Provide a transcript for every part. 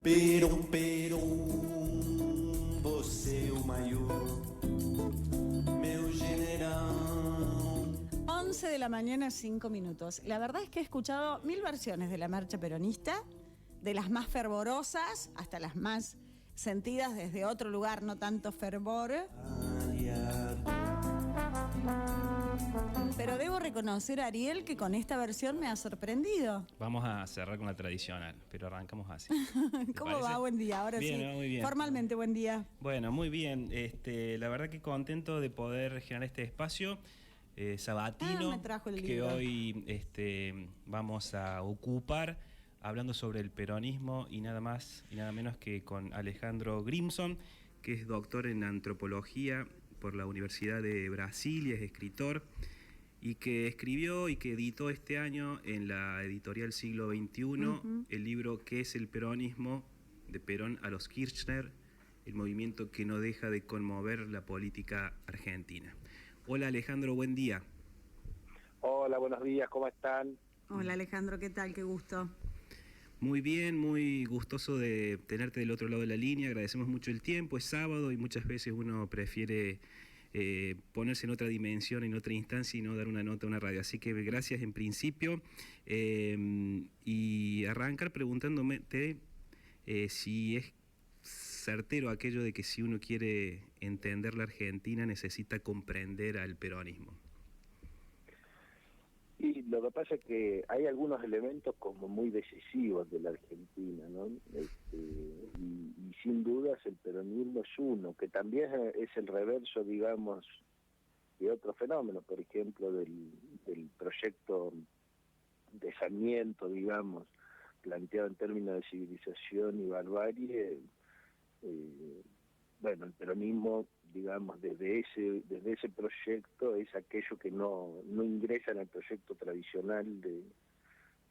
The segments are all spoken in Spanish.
Pero, você é o maior, meu general. 11 de la mañana, 5 minutos. La verdad es que he escuchado 1000 versiones de la marcha peronista, de las más fervorosas hasta las más sentidas desde otro lugar, no tanto fervor. Pero debo reconocer, Ariel, que con esta versión me ha sorprendido. Vamos a cerrar con la tradicional, pero arrancamos así. ¿Cómo va? Buen día, ahora bien, sí. Muy bien. Formalmente, buen día. Bueno, muy bien. La verdad que contento de poder generar este espacio sabatino me trajo el que libro. hoy vamos a ocupar hablando sobre el peronismo y nada más y nada menos que con Alejandro Grimson, que es doctor en antropología por la Universidad de Brasil y es escritor, y que escribió y que editó este año en la editorial Siglo XXI el libro ¿Qué es el peronismo? De Perón a los Kirchner, el movimiento que no deja de conmover la política argentina. Hola Alejandro, buen día. Hola, buenos días, ¿cómo están? Hola Alejandro, ¿qué tal? Qué gusto. Muy bien, muy gustoso de tenerte del otro lado de la línea, agradecemos mucho el tiempo, es sábado y muchas veces uno prefiere ponerse en otra dimensión, en otra instancia y no dar una nota a una radio. Así que gracias en principio y arrancar preguntándome si es certero aquello de que si uno quiere entender la Argentina necesita comprender al peronismo. Y lo que pasa es que hay algunos elementos como muy decisivos de la Argentina, ¿no? Y sin dudas el peronismo es uno, que también es el reverso, digamos, de otro fenómeno, por ejemplo, del proyecto de Sarmiento, digamos, planteado en términos de civilización y barbarie. Bueno, el peronismo, digamos, desde ese proyecto es aquello que no ingresa en el proyecto tradicional de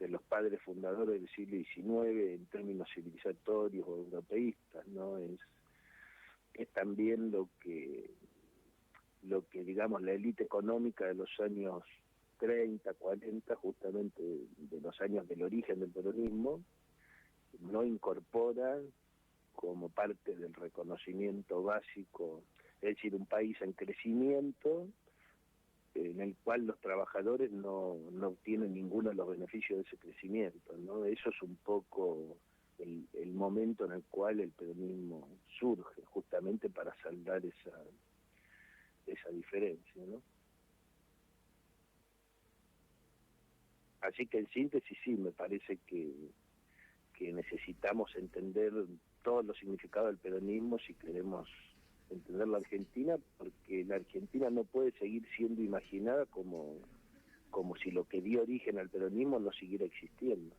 los padres fundadores del siglo XIX en términos civilizatorios o europeístas, ¿no? Es también lo que digamos la élite económica de los años 30, 40, justamente de los años del origen del peronismo, no incorpora como parte del reconocimiento básico, es decir, un país en crecimiento en el cual los trabajadores no obtienen ninguno de los beneficios de ese crecimiento, ¿no? Eso es un poco el momento en el cual el peronismo surge, justamente para saldar esa diferencia, ¿no? Así que en síntesis sí, me parece que necesitamos entender todos los significados del peronismo si queremos entender la Argentina, porque la Argentina no puede seguir siendo imaginada como si lo que dio origen al peronismo no siguiera existiendo.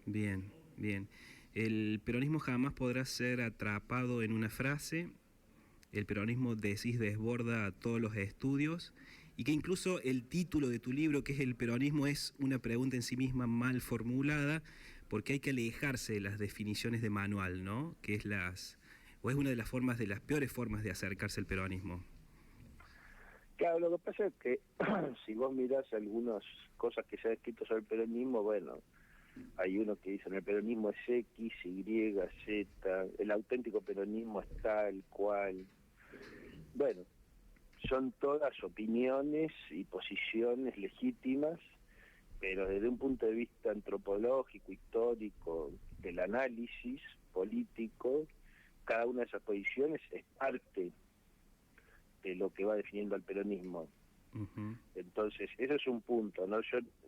Bien, bien. El peronismo jamás podrá ser atrapado en una frase. El peronismo, decís, desborda a todos los estudios y que incluso el título de tu libro, que es El peronismo, es una pregunta en sí misma mal formulada, porque hay que alejarse de las definiciones de manual, ¿no? Que es es una de las formas, de las peores formas de acercarse al peronismo. Claro, lo que pasa es que si vos mirás algunas cosas que se han escrito sobre el peronismo, bueno, hay uno que dice el peronismo es X, Y, Z, el auténtico peronismo es tal cual. Bueno, son todas opiniones y posiciones legítimas, pero desde un punto de vista antropológico, histórico, del análisis político, cada una de esas posiciones es parte de lo que va definiendo al peronismo. Uh-huh. Entonces, eso es un punto, ¿no?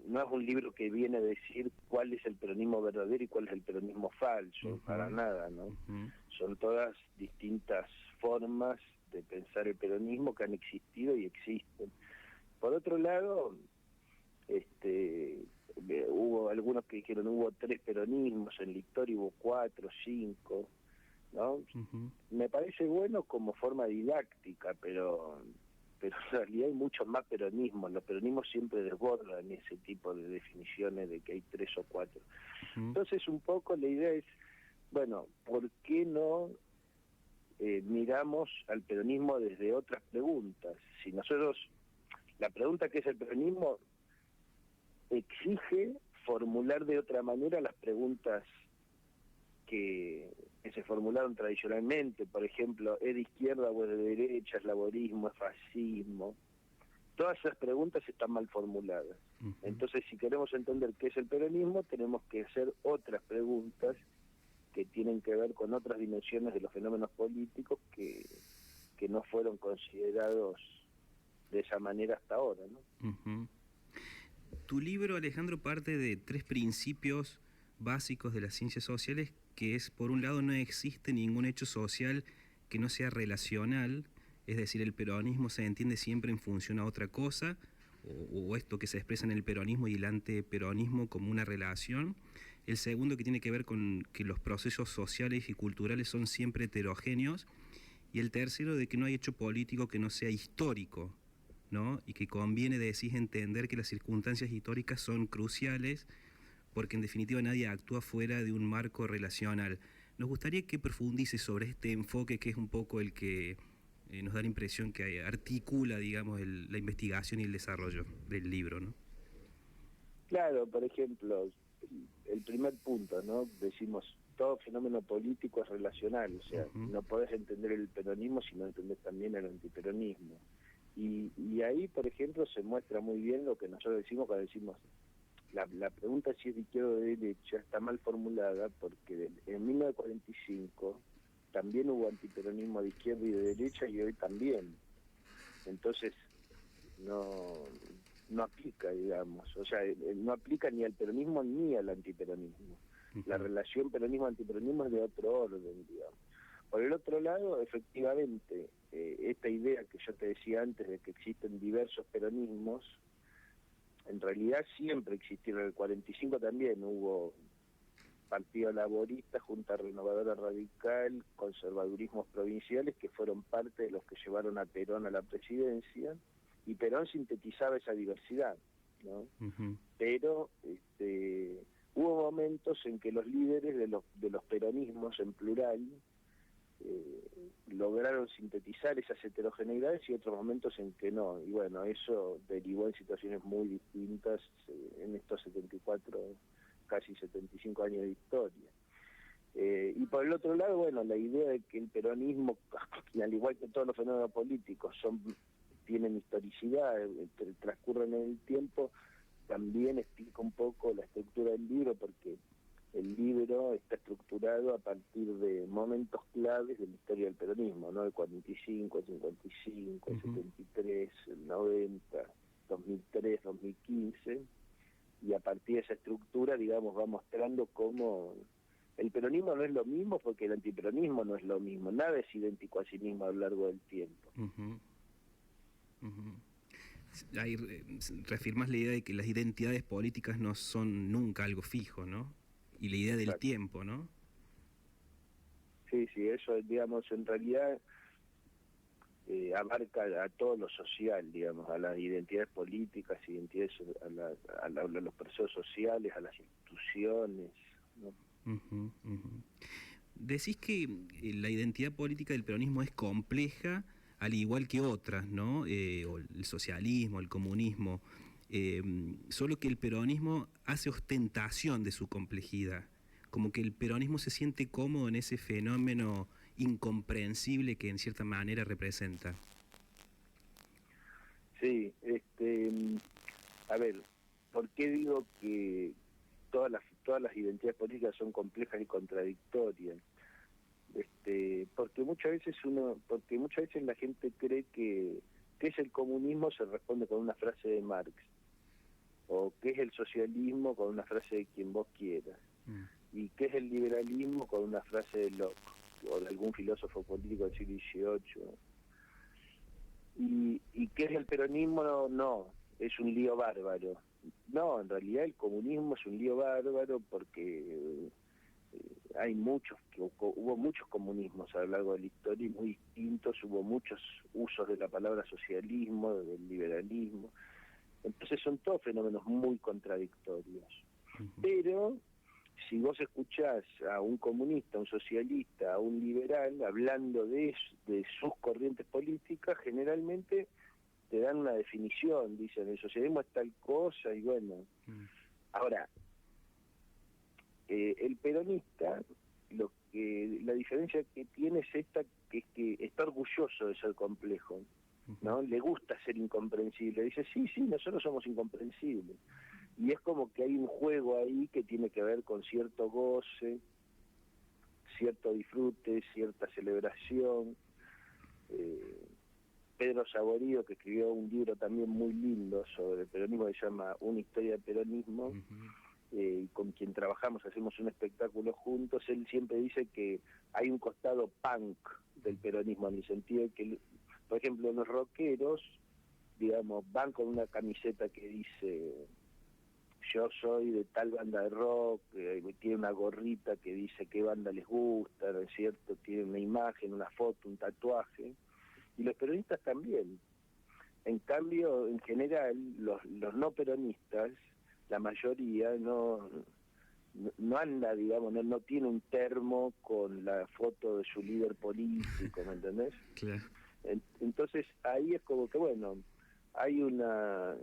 No es un libro que viene a decir cuál es el peronismo verdadero y cuál es el peronismo falso, uh-huh, para nada, ¿no? Uh-huh. Son todas distintas formas de pensar el peronismo que han existido y existen. Por otro lado, hubo algunos que dijeron hubo 3 peronismos, en la historia hubo 4, 5, ¿no? Uh-huh. Me parece bueno como forma didáctica, pero en realidad hay muchos más peronismos. Los peronismos siempre desbordan ese tipo de definiciones de que hay 3 o 4. Uh-huh. Entonces un poco la idea es, bueno, ¿por qué no miramos al peronismo desde otras preguntas? Si nosotros, la pregunta que es el peronismo exige formular de otra manera las preguntas que se formularon tradicionalmente, por ejemplo, ¿es de izquierda o es de derecha? ¿Es laborismo? ¿Es fascismo? Todas esas preguntas están mal formuladas. Entonces, si queremos entender qué es el peronismo, tenemos que hacer otras preguntas que tienen que ver con otras dimensiones de los fenómenos políticos que no fueron considerados de esa manera hasta ahora, ¿no? Ujú. Tu libro, Alejandro, parte de 3 principios básicos de las ciencias sociales, que es, por un lado, no existe ningún hecho social que no sea relacional, es decir, el peronismo se entiende siempre en función a otra cosa, o esto que se expresa en el peronismo y el anteperonismo como una relación. El segundo, que tiene que ver con que los procesos sociales y culturales son siempre heterogéneos. Y el tercero, de que no hay hecho político que no sea histórico, ¿no? Y que conviene, decís, entender que las circunstancias históricas son cruciales, porque en definitiva nadie actúa fuera de un marco relacional. Nos gustaría que profundices sobre este enfoque, que es un poco el que nos da la impresión que articula, digamos, la investigación y el desarrollo del libro, ¿no? Claro, por ejemplo, el primer punto, ¿no? Decimos, todo fenómeno político es relacional, o sea, no podés entender el peronismo si no entendés también el antiperonismo. Y ahí, por ejemplo, se muestra muy bien lo que nosotros decimos cuando decimos, la pregunta si es de izquierda o de derecha está mal formulada, porque en 1945 también hubo antiperonismo de izquierda y de derecha, y hoy también. Entonces, no aplica, digamos, o sea, no aplica ni al peronismo ni al antiperonismo. La relación peronismo-antiperonismo es de otro orden, digamos. Por el otro lado, efectivamente, esta idea que yo te decía antes de que existen diversos peronismos, en realidad siempre existieron. En el 45 también hubo Partido Laborista, Junta Renovadora Radical, conservadurismos provinciales que fueron parte de los que llevaron a Perón a la presidencia, y Perón sintetizaba esa diversidad, ¿no? Pero hubo momentos en que los líderes de los peronismos en plural lograron sintetizar esas heterogeneidades, y otros momentos en que no, y bueno, eso derivó en situaciones muy distintas en estos 74, casi 75 años de historia. Y por el otro lado, bueno, la idea de que el peronismo, al igual que todos los fenómenos políticos, tienen historicidad, transcurren en el tiempo, también explica un poco la estructura del libro, porque el libro está estructurado a partir de momentos claves de la historia del peronismo, ¿no? El 45, el 55, el 73, el 90, 2003, 2015, y a partir de esa estructura, digamos, va mostrando cómo el peronismo no es lo mismo, porque el antiperonismo no es lo mismo, nada es idéntico a sí mismo a lo largo del tiempo. Ahí reafirmás la idea de que las identidades políticas no son nunca algo fijo, ¿no? Y la idea del tiempo, ¿no? Sí, eso, digamos, en realidad abarca a todo lo social, digamos, a las identidades políticas, identidades, a los procesos sociales, a las instituciones, ¿no? Decís que la identidad política del peronismo es compleja, al igual que otras, ¿no? O el socialismo, el comunismo, solo que el peronismo hace ostentación de su complejidad, como que el peronismo se siente cómodo en ese fenómeno incomprensible que en cierta manera representa. Sí, a ver, ¿por qué digo que todas las identidades políticas son complejas y contradictorias? Porque muchas veces la gente cree que ¿qué es el comunismo? Se responde con una frase de Marx, o ¿qué es el socialismo? Con una frase de quien vos quieras, y ¿qué es el liberalismo? Con una frase de Locke o de algún filósofo político del siglo XVIII. ¿Y qué es el peronismo? No, es un lío bárbaro. No, en realidad el comunismo es un lío bárbaro porque hubo muchos comunismos a lo largo de la historia, y muy distintos, hubo muchos usos de la palabra socialismo, del liberalismo. Entonces son todos fenómenos muy contradictorios. Pero si vos escuchás a un comunista, a un socialista, a un liberal hablando de sus corrientes políticas, generalmente te dan una definición, dicen el socialismo es tal cosa, y bueno. Ahora, el peronista la diferencia que tiene es esta, que es que está orgulloso de ser complejo, ¿no? Le gusta ser incomprensible. Dice, sí, nosotros somos incomprensibles. Y es como que hay un juego ahí que tiene que ver con cierto goce, cierto disfrute, cierta celebración. Pedro Saborío, que escribió un libro también muy lindo sobre el peronismo, que se llama Una historia del peronismo, y con quien trabajamos, hacemos un espectáculo juntos, él siempre dice que hay un costado punk del peronismo, en el sentido de que, por ejemplo, los rockeros, digamos, van con una camiseta que dice yo soy de tal banda de rock, tiene una gorrita que dice qué banda les gusta, ¿no es cierto? Tiene una imagen, una foto, un tatuaje, y los peronistas también. En cambio, en general, los no peronistas, la mayoría no anda, digamos, no tiene un termo con la foto de su líder político, ¿me entendés? Claro. Entonces ahí es como que, bueno, hay una...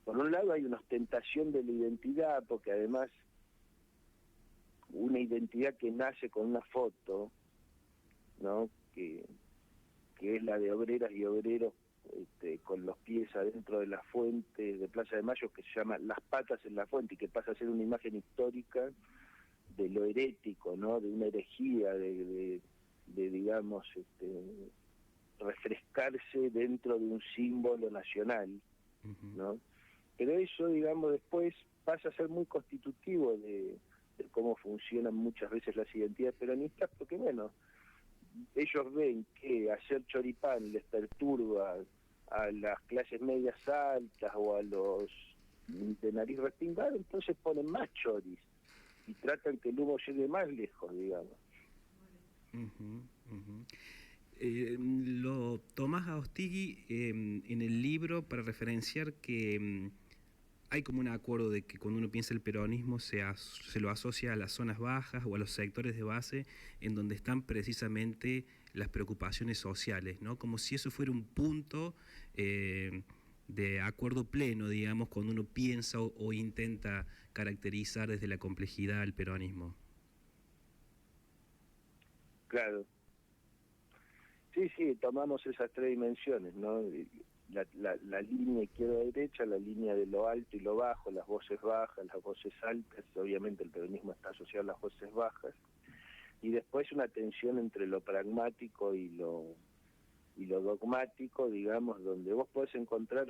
Por un lado hay una ostentación de la identidad, porque además una identidad que nace con una foto, ¿no? Que es la de obreras y obreros con los pies adentro de la fuente de Plaza de Mayo, que se llama Las Patas en la Fuente, y que pasa a ser una imagen histórica de lo herético, ¿no? De una herejía, de digamos, refrescarse dentro de un símbolo nacional, ¿no? Pero eso, digamos, después pasa a ser muy constitutivo de cómo funcionan muchas veces las identidades peronistas, porque, bueno, ellos ven que hacer choripán les perturba a las clases medias altas o a los de nariz respingada, entonces ponen más choris y tratan que el humo llegue más lejos, digamos. Lo tomás a Ostigui en el libro para referenciar que hay como un acuerdo de que cuando uno piensa el peronismo se lo asocia a las zonas bajas o a los sectores de base en donde están precisamente las preocupaciones sociales, ¿no? Como si eso fuera un punto de acuerdo pleno, digamos, cuando uno piensa o intenta caracterizar desde la complejidad al peronismo. Claro. Sí, tomamos esas tres dimensiones, ¿no? La línea izquierda-derecha, la línea de lo alto y lo bajo, las voces bajas, las voces altas, obviamente el peronismo está asociado a las voces bajas, y después una tensión entre lo pragmático y lo dogmático, digamos, donde vos podés encontrar,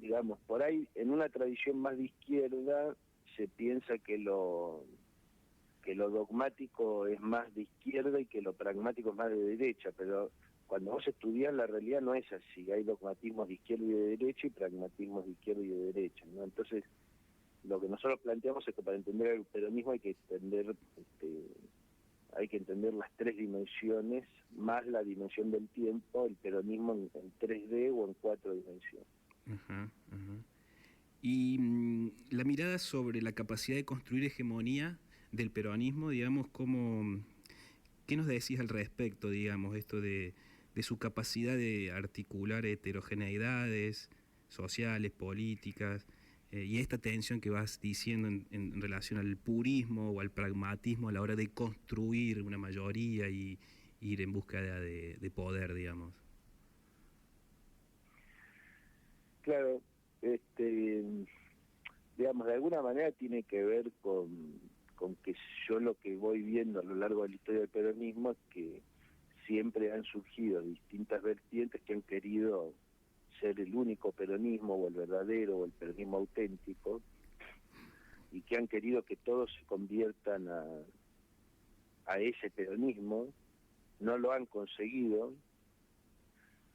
digamos, por ahí, en una tradición más de izquierda, se piensa que lo dogmático es más de izquierda y que lo pragmático es más de derecha, pero cuando vos estudiás la realidad no es así, hay dogmatismos de izquierda y de derecha y pragmatismos de izquierda y de derecha, ¿no? Entonces, lo que nosotros planteamos es que para entender el peronismo hay que entender las tres dimensiones, más la dimensión del tiempo, el peronismo en 3D o en 4 dimensiones. Y la mirada sobre la capacidad de construir hegemonía del peronismo, digamos, ¿qué nos decís al respecto, digamos, esto de su capacidad de articular heterogeneidades sociales, políticas, y esta tensión que vas diciendo en relación al purismo o al pragmatismo a la hora de construir una mayoría y ir en búsqueda de poder, digamos? Claro, digamos, de alguna manera tiene que ver con que yo lo que voy viendo a lo largo de la historia del peronismo es que siempre han surgido distintas vertientes que han querido ser el único peronismo o el verdadero o el peronismo auténtico y que han querido que todos se conviertan a ese peronismo, no lo han conseguido,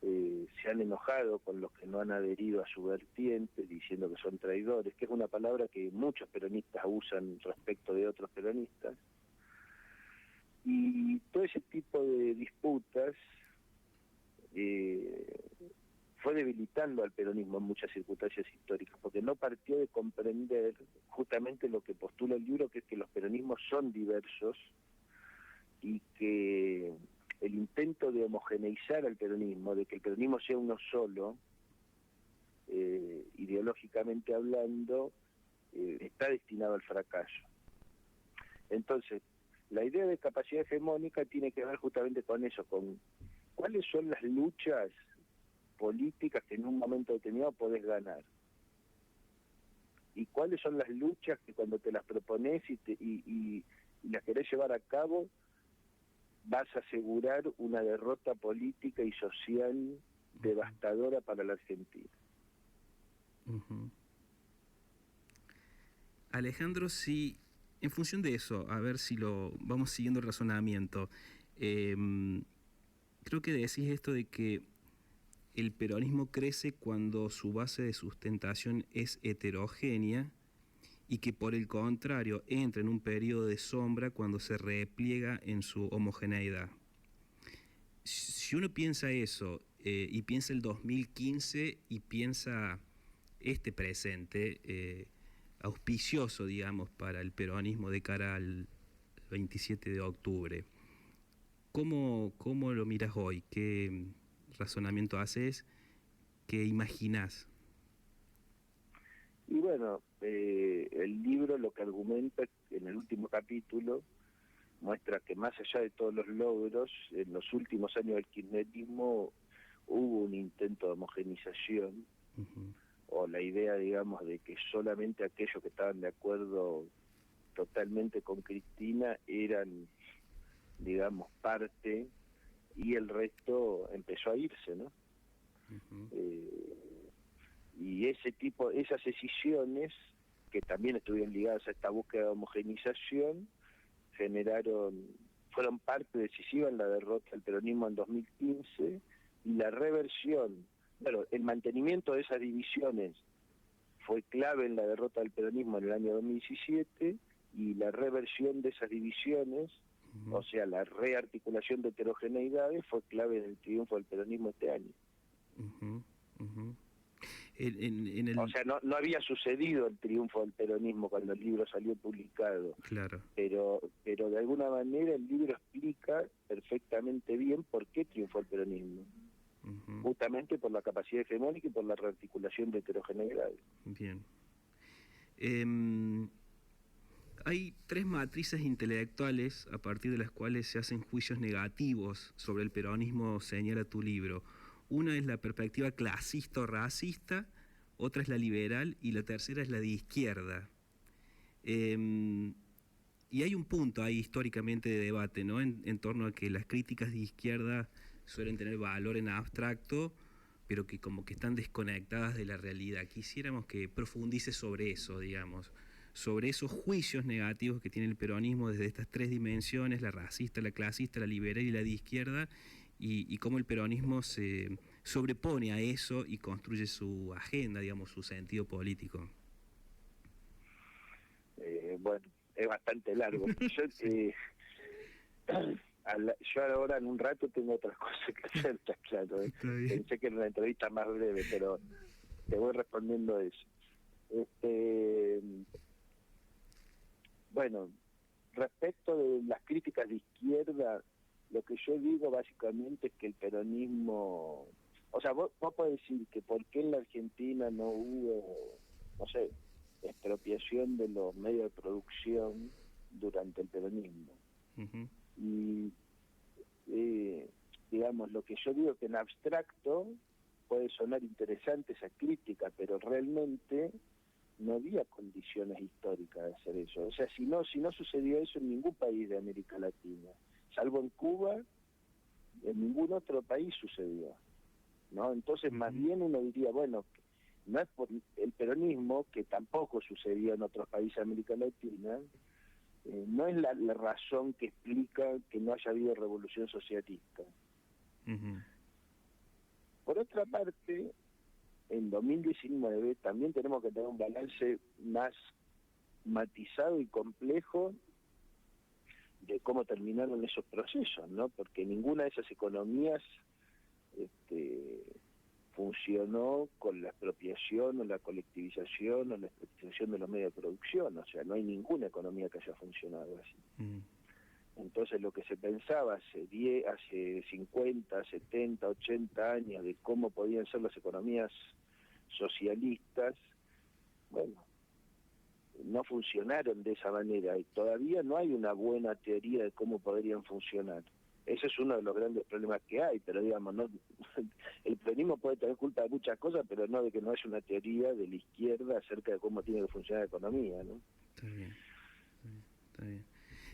se han enojado con los que no han adherido a su vertiente diciendo que son traidores, que es una palabra que muchos peronistas usan respecto de otros peronistas, y todo ese tipo de disputas fue debilitando al peronismo en muchas circunstancias históricas, porque no partió de comprender justamente lo que postula el libro, que es que los peronismos son diversos y que el intento de homogeneizar al peronismo, de que el peronismo sea uno solo, ideológicamente hablando, está destinado al fracaso. Entonces, la idea de capacidad hegemónica tiene que ver justamente con eso, con cuáles son las luchas políticas que en un momento determinado podés ganar. Y cuáles son las luchas que cuando te las propones y las querés llevar a cabo, vas a asegurar una derrota política y social devastadora para la Argentina. Ujú. Alejandro, si en función de eso, a ver si lo vamos siguiendo el razonamiento, creo que decís esto de que el peronismo crece cuando su base de sustentación es heterogénea y que por el contrario entra en un periodo de sombra cuando se repliega en su homogeneidad. Si uno piensa eso y piensa el 2015 y piensa este presente auspicioso, digamos, para el peronismo de cara al 27 de octubre, ¿cómo lo miras hoy? ¿Qué razonamiento haces? ¿Qué imaginás? Y bueno, el libro lo que argumenta en el último capítulo muestra que más allá de todos los logros, en los últimos años del kirchnerismo hubo un intento de homogenización, o la idea, digamos, de que solamente aquellos que estaban de acuerdo totalmente con Cristina eran, digamos, parte, y el resto empezó a irse, ¿no? Y esas decisiones, que también estuvieron ligadas a esta búsqueda de homogenización, fueron parte decisiva en la derrota del peronismo en 2015, y la reversión, bueno, el mantenimiento de esas divisiones fue clave en la derrota del peronismo en el año 2017, y la reversión de esas divisiones, o sea, la rearticulación de heterogeneidades, fue clave en el triunfo del peronismo este año. O sea, no había sucedido el triunfo del peronismo cuando el libro salió publicado. Claro. Pero de alguna manera el libro explica perfectamente bien por qué triunfó el peronismo. Justamente por la capacidad hegemónica y por la rearticulación de heterogeneidades. Bien. Hay tres matrices intelectuales a partir de las cuales se hacen juicios negativos sobre el peronismo, señala tu libro. Una es la perspectiva clasista o racista, otra es la liberal y la tercera es la de izquierda. Y hay un punto ahí históricamente de debate, ¿no? En torno a que las críticas de izquierda suelen tener valor en abstracto, pero que como que están desconectadas de la realidad. Quisiéramos que profundice sobre eso, digamos, sobre esos juicios negativos que tiene el peronismo desde estas tres dimensiones, la racista, la clasista, la liberal y la de izquierda, y cómo el peronismo se sobrepone a eso y construye su agenda, digamos, su sentido político. Bueno, es bastante largo. Yo ahora en un rato tengo otras cosas que hacer, está claro. Pensé que era una entrevista más breve, pero te voy respondiendo eso. Bueno, respecto de las críticas de izquierda, lo que yo digo básicamente es que el peronismo... O sea, vos podés decir que por qué en la Argentina no hubo, no sé, expropiación de los medios de producción durante el peronismo. Y, digamos, lo que yo digo que en abstracto puede sonar interesante esa crítica, pero realmente no había condiciones históricas de hacer eso. O sea, si no sucedió eso en ningún país de América Latina, salvo en Cuba, en ningún otro país sucedió, ¿no? Entonces, más bien uno diría, bueno, no es por el peronismo, que tampoco sucedió en otros países de América Latina, no es la razón que explica que no haya habido revolución socialista. Por otra parte, en 2019 también tenemos que tener un balance más matizado y complejo de cómo terminaron esos procesos, ¿no? Porque ninguna de esas economías funcionó con la expropiación o la colectivización o la estatización de los medios de producción. O sea, no hay ninguna economía que haya funcionado así. Entonces lo que se pensaba hace 50, 70, 80 años de cómo podían ser las economías socialistas, bueno, no funcionaron de esa manera y todavía no hay una buena teoría de cómo podrían funcionar. Ese es uno de los grandes problemas que hay, pero digamos, no, el peronismo puede tener culpa de muchas cosas, pero no de que no haya una teoría de la izquierda acerca de cómo tiene que funcionar la economía, ¿no? Está bien, está bien, está bien.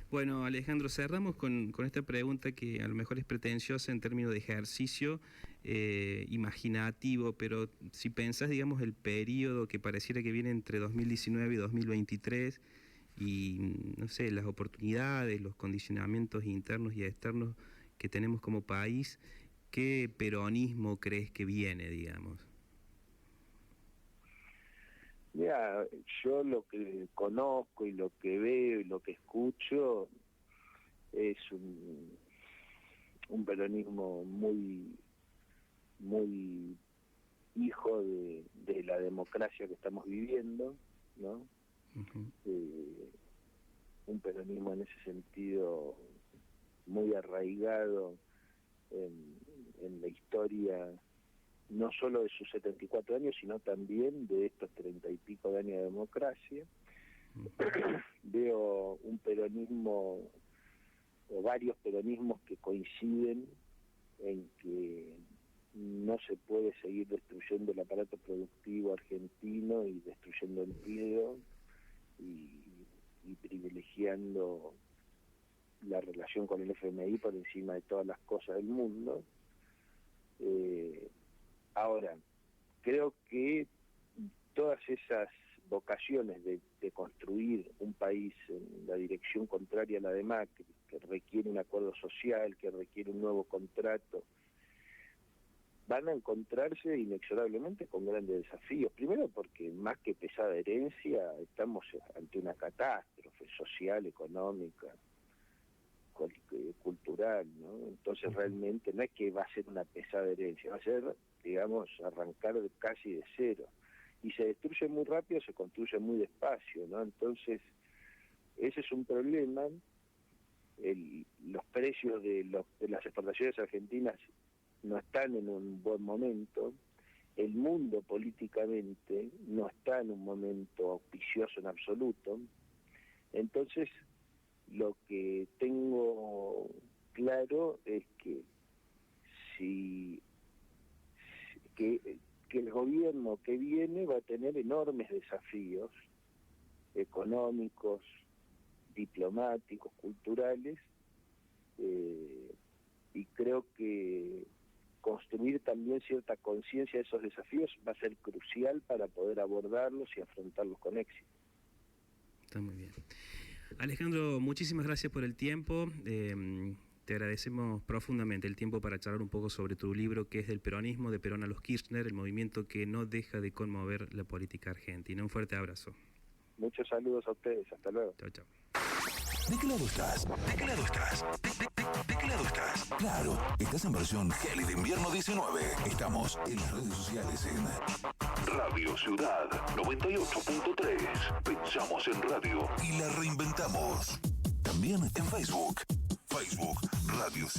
Bueno, Alejandro, cerramos con esta pregunta que a lo mejor es pretenciosa en términos de ejercicio imaginativo, pero si pensás, digamos, el periodo que pareciera que viene entre 2019 y 2023 y, no sé, las oportunidades, los condicionamientos internos y externos que tenemos como país, ¿qué peronismo crees que viene, digamos? Mira, yo lo que conozco y lo que veo y lo que escucho es un peronismo muy hijo de la democracia que estamos viviendo, ¿no? Uh-huh. Un peronismo en ese sentido muy arraigado en la historia, no solo de sus 74 años, sino también de estos 30 y pico de años de democracia. Veo un peronismo, o varios peronismos que coinciden en que no se puede seguir destruyendo el aparato productivo argentino y destruyendo empleo y privilegiando la relación con el FMI por encima de todas las cosas del mundo. Ahora, creo que todas esas vocaciones de construir un país en la dirección contraria a la de Macri, que requiere un acuerdo social, que requiere un nuevo contrato, van a encontrarse inexorablemente con grandes desafíos. Primero porque más que pesada herencia, estamos ante una catástrofe social, económica, cultural, ¿no? Entonces realmente no es que va a ser una pesada herencia, va a ser, digamos, arrancar casi de cero. Y se destruye muy rápido, se construye muy despacio, ¿no? Entonces, ese es un problema. Los precios de las exportaciones argentinas no están en un buen momento. El mundo políticamente no está en un momento auspicioso en absoluto. Entonces, lo que tengo claro es que que el gobierno que viene va a tener enormes desafíos económicos, diplomáticos, culturales, y creo que construir también cierta conciencia de esos desafíos va a ser crucial para poder abordarlos y afrontarlos con éxito. Está muy bien. Alejandro, muchísimas gracias por el tiempo. Te agradecemos profundamente el tiempo para charlar un poco sobre tu libro, que es Del peronismo, de Perón a los Kirchner, el movimiento que no deja de conmover la política argentina. Un fuerte abrazo. Muchos saludos a ustedes. Hasta luego. Chao, chao. ¿De qué lado estás? ¿De qué lado estás? ¿De qué lado estás? Claro, estás en versión Gélida Invierno 19. Estamos en las redes sociales en Radio Ciudad 98.3. Pensamos en radio y la reinventamos. También en Facebook. Facebook Radio Ciudad.